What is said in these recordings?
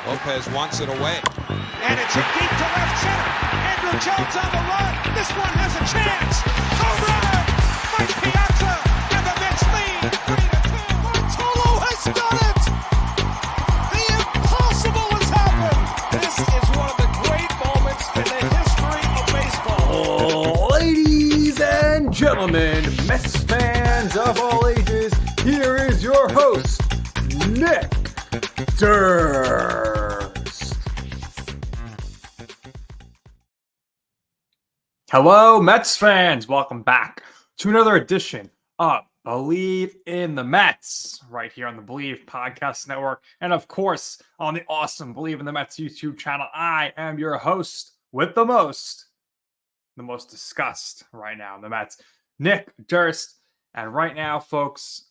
Lopez wants it away. And it's hit deep to left center. Andrew Jones on the run. This one has a chance. Home run! Mike Piazza and the Mets lead 3-2. Bartolo has done it! The impossible has happened! This is one of the great moments in the history of baseball. Ladies and gentlemen, Mets fans of all ages, here is your host, Nick Durst. Hello, Mets fans. Welcome back to another edition of Bleav in the Mets, right here on the Bleav Podcast Network, and of course, on the awesome Bleav in the Mets YouTube channel. I am your host with the most discussed right now in the Mets, Nick Durst. And right now, folks,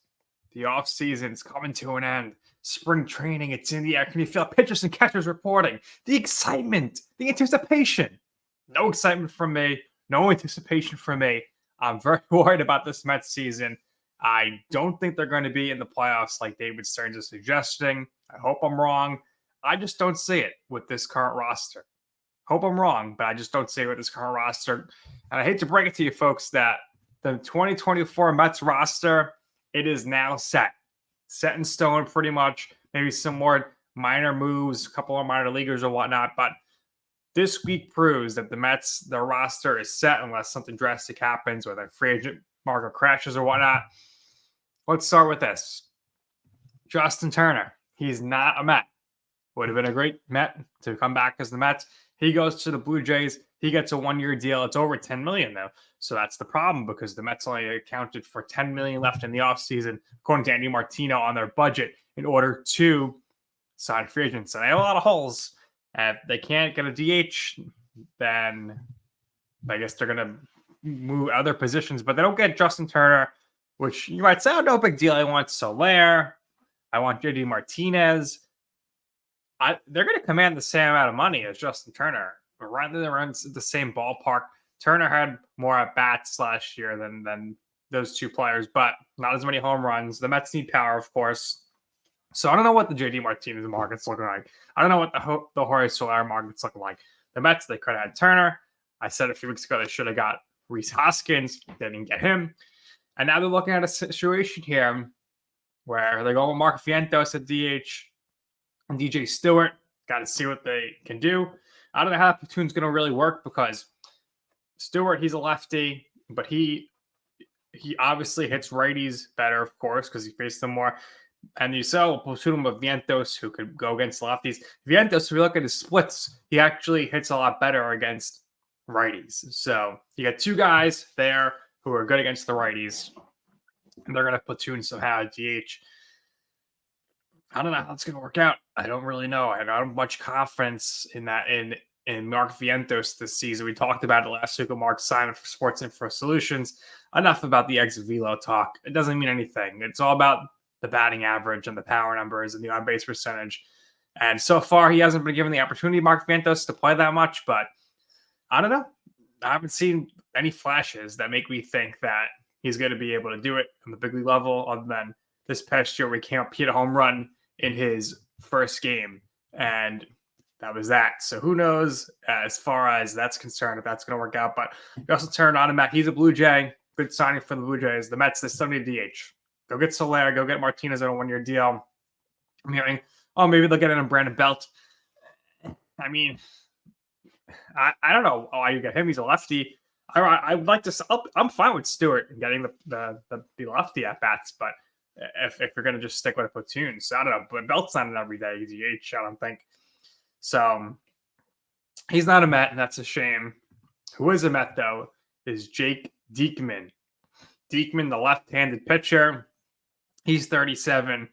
the offseason is coming to an end. Spring training, it's in the air. Can you feel pitchers and catchers reporting? The excitement, the anticipation. No excitement from me. No anticipation from me. I'm very worried about this Mets season. I don't think they're going to be in the playoffs like David Stearns is suggesting. I hope I'm wrong. I just don't see it with this current roster. Hope I'm wrong, but I just don't see it with this current roster. And I hate to break it to you folks that the 2024 Mets roster, it is now set in stone pretty much. Maybe some more minor moves, a couple of minor leaguers or whatnot, but this week proves that the Mets, their roster is set unless something drastic happens or their free agent market crashes or whatnot. Let's start with this. Justin Turner, he's not a Met. Would have been a great Met to come back as the Mets. He goes to the Blue Jays. He gets a one-year deal. It's over $10 million, though. So that's the problem because the Mets only accounted for $10 million left in the offseason, according to Andy Martino, on their budget in order to sign free agents. And they have a lot of holes. And if they can't get a DH, then I guess they're going to move other positions. But they don't get Justin Turner, which you might say, oh, no big deal. I want Soler. I want JD Martinez. They're going to command the same amount of money as Justin Turner. Around the same ballpark. Turner had more at-bats last year than those two players, but not as many home runs. The Mets need power, of course. So I don't know what the JD Martinez market's looking like. I don't know what the Jorge Soler market's looking like. The Mets, they could have had Turner. I said a few weeks ago they should have got Rhys Hoskins. They didn't get him. And now they're looking at a situation here where they're going with Mark Vientos at DH and DJ Stewart. Got to see what they can do. I don't know how that platoon's going to really work because Stewart, he's a lefty, but he obviously hits righties better, of course, because he faced them more. And you saw a platoon of Vientos who could go against lefties. Vientos, if you look at his splits, he actually hits a lot better against righties. So you got two guys there who are good against the righties, and they're going to platoon somehow at DH. I don't know how it's going to work out. I don't really know. I don't have much confidence in that in Mark Vientos this season. We talked about it last week with Mark Simon for Sports Info Solutions. Enough about the exit velo talk. It doesn't mean anything. It's all about the batting average and the power numbers and the on-base percentage. And so far, he hasn't been given the opportunity, Mark Vientos, to play that much. But I don't know. I haven't seen any flashes that make me think that he's going to be able to do it on the big league level other than this past year where he came up, he hit a home run in his first game. And that was that. So who knows as far as that's concerned, if that's going to work out. But you also turned on him back. He's a Blue Jay. Good signing for the Blue Jays. The Mets, they still need DH. Go get Soler. Go get Martinez on a one-year deal. I'm hearing, maybe they'll get in on Brandon Belt. I mean, I don't know why you get him. He's a lefty. I would like to. I'm fine with Stewart getting the lefty at bats, but if you're going to just stick with a platoon, so I don't know. But Belt's not an everyday DH, I don't think. So he's not a Met, and that's a shame. Who is a Met though is Jake Diekman. Diekman, the left-handed pitcher. He's 37.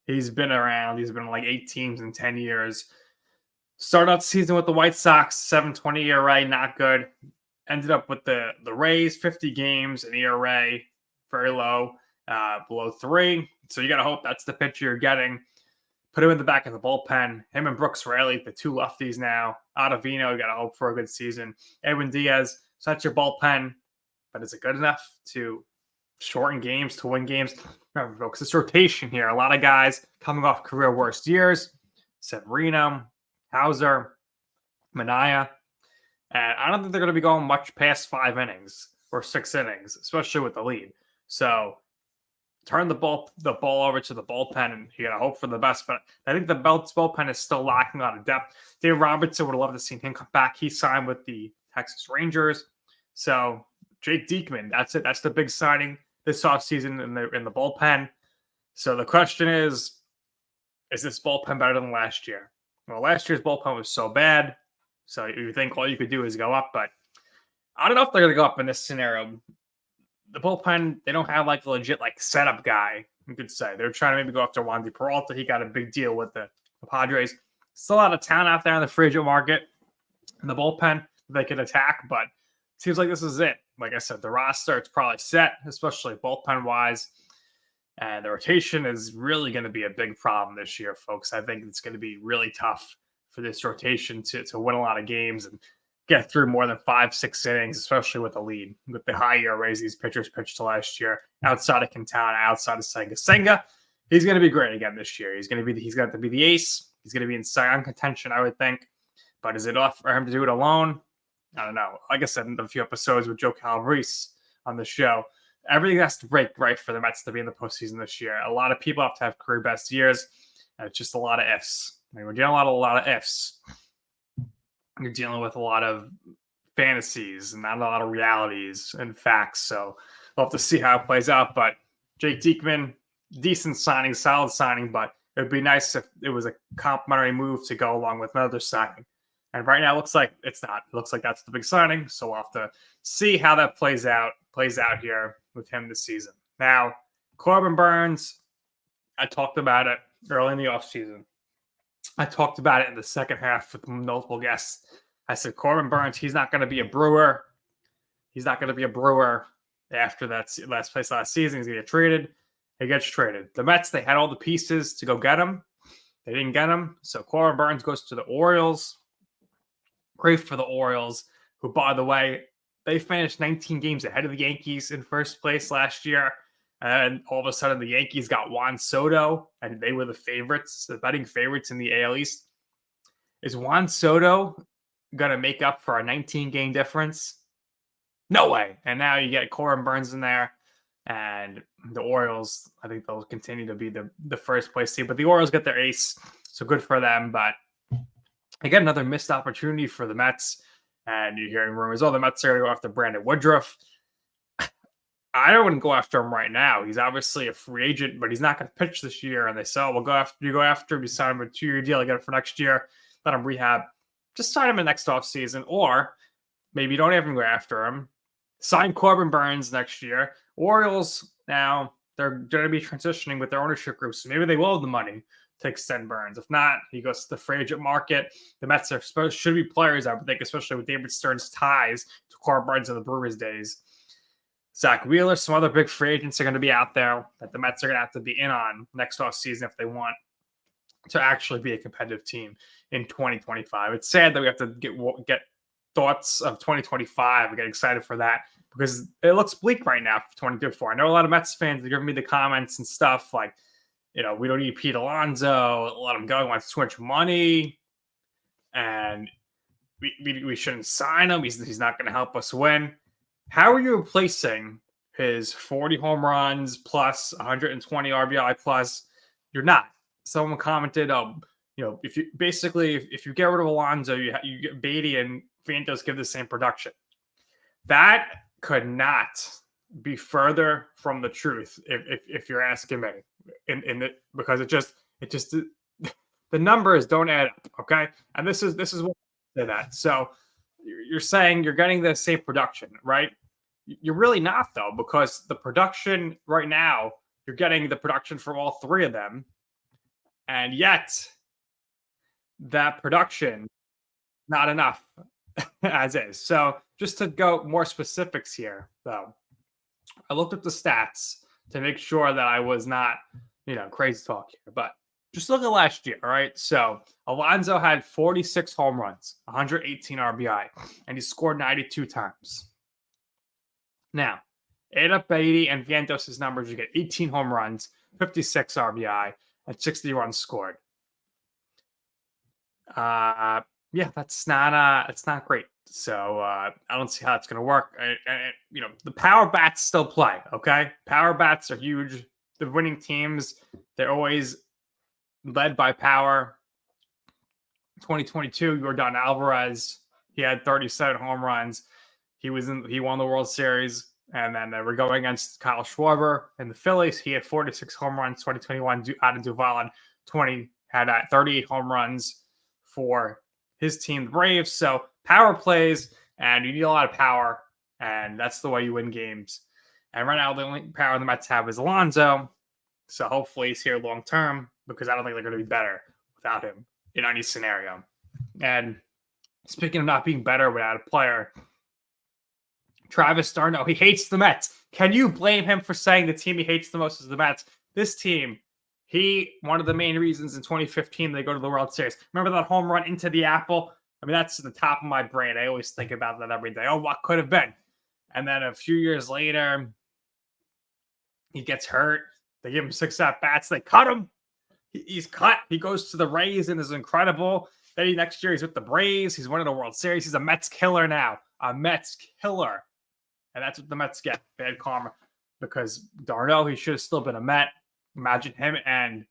He's been around. He's been like 8 teams in 10 years. Started out the season with the White Sox, 7.20 ERA, not good. Ended up with the Rays, 50 games, an ERA, very low, below 3. So you got to hope that's the pitcher you're getting. Put him in the back of the bullpen. Him and Brooks Raley, the two lefties now. Ottavino, you got to hope for a good season. Edwin Diaz, so that's your bullpen. But is it good enough to shorten games, to win games? Remember, folks, it's rotation here. A lot of guys coming off career worst years. Severino, Hauser, Mania. And I don't think they're going to be going much past 5 innings or 6 innings, especially with the lead. So turn the ball over to the bullpen, and you got to hope for the best. But I think the bullpen is still lacking a lot of depth. Dave Robertson would have loved to see him come back. He signed with the Texas Rangers. So Jake Diekman, that's it. That's the big signing this offseason in the bullpen. So the question is this bullpen better than last year? Well, last year's bullpen was so bad. So you think all you could do is go up, but I don't know if they're going to go up in this scenario. The bullpen, they don't have like a legit like setup guy, you could say. They're trying to maybe go after Wandy Peralta. He got a big deal with the Padres. Still a lot of talent out there in the free agent market in the bullpen they could attack, but it seems like this is it. Like I said, the roster, it's probably set, especially bullpen-wise. And the rotation is really going to be a big problem this year, folks. I think it's going to be really tough for this rotation to win a lot of games and get through more than 5-6 innings, especially with a lead. With the high ERAs these pitchers pitched to last year, outside of Quintana, outside of Senga. Senga, he's going to be great again this year. He's going to be the ace. He's going to be in Cy Young contention, I would think. But is it enough for him to do it alone? I don't know. Like I said in a few episodes with Joe Calabrese on the show, everything has to break right for the Mets to be in the postseason this year. A lot of people have to have career best years, and it's just a lot of ifs. I mean, we're dealing with a lot of ifs. You're dealing with a lot of fantasies and not a lot of realities and facts. So we'll have to see how it plays out. But Jake Diekman, decent signing, solid signing, but it would be nice if it was a complimentary move to go along with another signing. And right now it looks like it's not. It looks like that's the big signing. So we'll have to see how that plays out here with him this season. Now, Corbin Burnes, I talked about it early in the offseason. I talked about it in the second half with multiple guests. I said, Corbin Burnes, he's not going to be a Brewer. He's not going to be a Brewer after that last place last season. He's going to get traded. He gets traded. The Mets, they had all the pieces to go get him. They didn't get him. So Corbin Burnes goes to the Orioles. Great for the Orioles, who, by the way, they finished 19 games ahead of the Yankees in first place last year. And all of a sudden, the Yankees got Juan Soto, and they were the favorites, the betting favorites in the AL East. Is Juan Soto going to make up for a 19-game difference? No way. And now you get Corbin Burnes in there, and the Orioles, I think they'll continue to be the first place team. But the Orioles get their ace, so good for them. But again, another missed opportunity for the Mets. And you're hearing rumors, the Mets are going to go after Brandon Woodruff. I wouldn't go after him right now. He's obviously a free agent, but he's not going to pitch this year. And they say, we'll go after him. You sign him a 2-year deal. I get it for next year. Let him rehab. Just sign him in next offseason. Or maybe you don't even go after him. Sign Corbin Burnes next year. Orioles, now, they're going to be transitioning with their ownership group. So maybe they will have the money to extend Burnes. If not, he goes to the free agent market. The Mets should be players, I would think, especially with David Stern's ties to Corbin Burnes in the Brewers days. Zach Wheeler, some other big free agents are going to be out there that the Mets are going to have to be in on next offseason if they want to actually be a competitive team in 2025. It's sad that we have to get thoughts of 2025 and get excited for that because it looks bleak right now for 2024. I know a lot of Mets fans are giving me the comments and stuff like, we don't need Pete Alonso, let him go, he wants too much money, and we shouldn't sign him. He's not going to help us win. How are you replacing his 40 home runs plus 120 RBI plus? You're not. Someone commented, if you get rid of Alonso, you get Beatty and Fantos give the same production. That could not be further from the truth if you're asking me. Because it just the numbers don't add up. Okay, and this is what I say that. So you're saying you're getting the same production, right? You're really not, though, because the production right now, you're getting the production from all three of them. And yet, that production, not enough as is. So just to go more specifics here, though, I looked up the stats to make sure that I was not, crazy talk here. But just look at last year, all right? So Alonso had 46 home runs, 118 RBI, and he scored 92 times. Now, add up Beatty and Vientos' numbers, you get 18 home runs, 56 RBI, and 60 runs scored. Yeah, that's not it's not great. So I don't see how it's going to work. The power bats still play. Okay, power bats are huge. The winning teams, they're always led by power. 2022, Yordan Alvarez, he had 37 home runs. He won the World Series, and then they were going against Kyle Schwarber and the Phillies. He had 46 home runs. 2021, out of Duvall had 38 home runs for his team, the Braves. So power plays, and you need a lot of power, and that's the way you win games. And right now, the only power the Mets have is Alonso. So hopefully he's here long term, because I don't think they're going to be better without him in any scenario. And speaking of not being better without a player, Travis d'Arnaud, he hates the Mets. Can you blame him for saying the team he hates the most is the Mets? This team, one of the main reasons in 2015 they go to the World Series. Remember that home run into the apple? I mean, that's the top of my brain. I always think about that every day. Oh, what could have been? And then a few years later, he gets hurt. They give him 6 at-bats. They cut him. He's cut. He goes to the Rays and is incredible. Then next year, he's with the Braves. He's winning the World Series. He's a Mets killer now. A Mets killer. And that's what the Mets get. Bad karma. Because d'Arnaud, he should have still been a Met. Imagine him and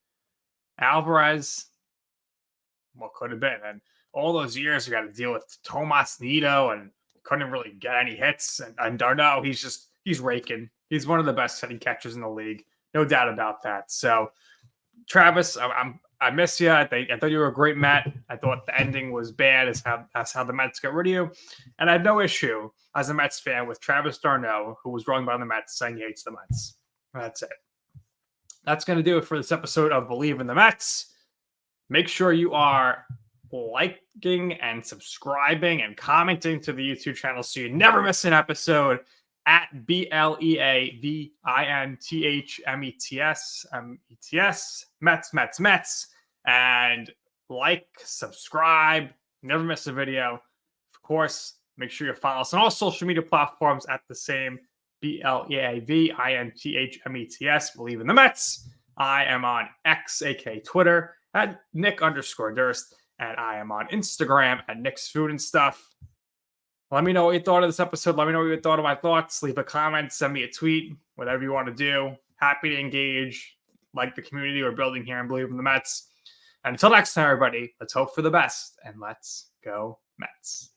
Alvarez. What could have been? And all those years, we got to deal with Tomas Nido and couldn't really get any hits. And d'Arnaud, he's raking. He's one of the best hitting catchers in the league. No doubt about that. So, Travis, I miss you. I thought you were a great Met. I thought the ending was bad as how the Mets got rid of you. And I have no issue as a Mets fan with Travis d'Arnaud, who was wrong by the Mets, saying he hates the Mets. That's it. That's going to do it for this episode of Bleav in the Mets. Make sure you are liking and subscribing and commenting to the YouTube channel so you never miss an episode. At BLEAVINTHMETS, Mets. And like, subscribe, never miss a video. Of course, make sure you follow us on all social media platforms at the same BLEAVINTHMETS, Bleav in the Mets. I am on X, aka Twitter, at Nick_Durst, and I am on Instagram at Nick's Food and Stuff. Let me know what you thought of this episode. Let me know what you thought of my thoughts. Leave a comment, send me a tweet, whatever you want to do. Happy to engage, like the community we're building here and Bleav in the Mets. And until next time, everybody, let's hope for the best and let's go Mets.